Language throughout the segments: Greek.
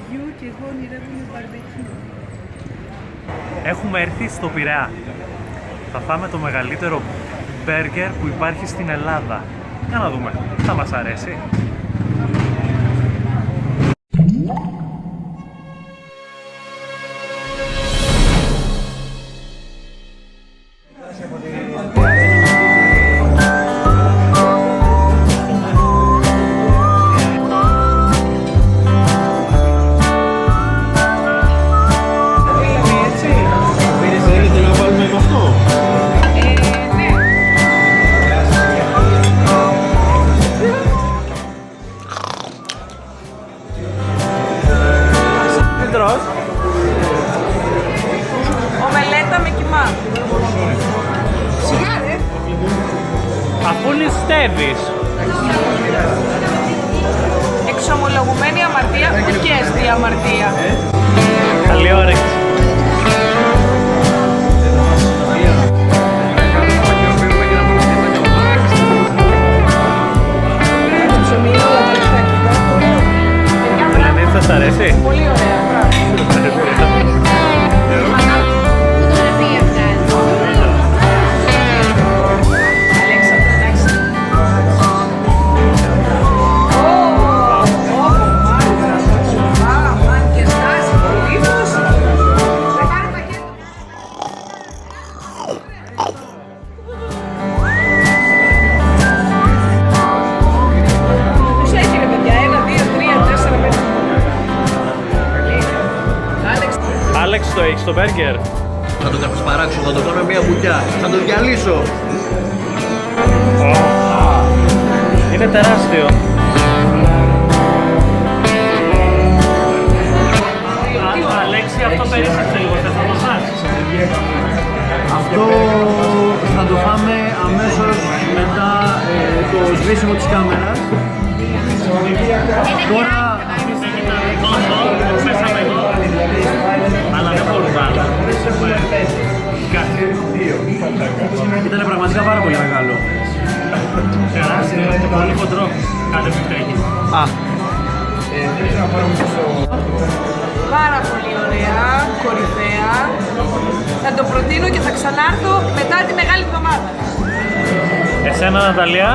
μπαρμπεκιού και εγώ ονειρεύομαι μπαρμπεκιού. Έχουμε έρθει στο Πειραιά. Θα φάμε το μεγαλύτερο μπέργκερ που υπάρχει στην Ελλάδα. Για να δούμε, θα μας αρέσει. Ομελέτα με κιμά. Σιγά ρε. Αφού ληστεύεις. Εξομολογουμένη αμαρτία, και αστεία αμαρτία. Καλή όρεξη. Ελένη, θα σ' αρέσει? Πολύ ωραία. Άλεξ, το έχεις το μπέργκερ? Θα το καθοσπαράξω, θα το κάνω μια μπουκιά, θα το διαλύσω. Είναι τεράστιο. Αλέξη, αυτό περίσσεψε λίγο, θες να το φας? Αυτό θα το φάμε αμέσως μετά το σβήσιμο της κάμερας. Τώρα... Πέσαμε εδώ, αλλά δεν μπορούμε άλλο. Ήταν πραγματικά πάρα πολύ μεγάλο. Τεράστιο, είναι πολύ χοντρό. Κάντε πιφτέκι. Πάρα πολύ ωραία, κορυφαία. Θα το προτείνω και θα ξανάρθω μετά τη Μεγάλη Εβδομάδα. Εσένα, Ναταλία?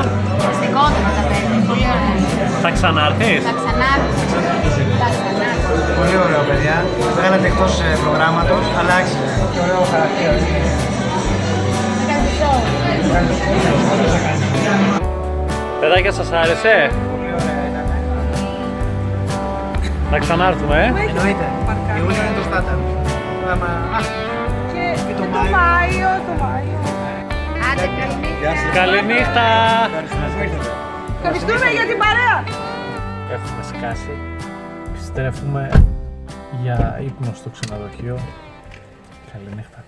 Στιγόντωμα τα παίρνει, πολύ ωραία. Θα ξανάρθεις? Θα ξανάρθω. Πολύ ωραίο, παιδιά. Βγάλατε εκτός προγράμματος, αλλά άξιζε. Και ωραίο χαρακτήρα. Παιδάκια, σας άρεσε? Πολύ ωραία ήταν. Θα ξανάρθουμε, Εννοείται. Εγώ είναι το στάτα. Και το Μάιο, Άντε, καληνύχτα. Καληνύχτα! Ευχαριστούμε για την παρέα. Έχουμε σκάσει. Επιστρέφουμε για ύπνο στο ξενοδοχείο. Καληνύχτα.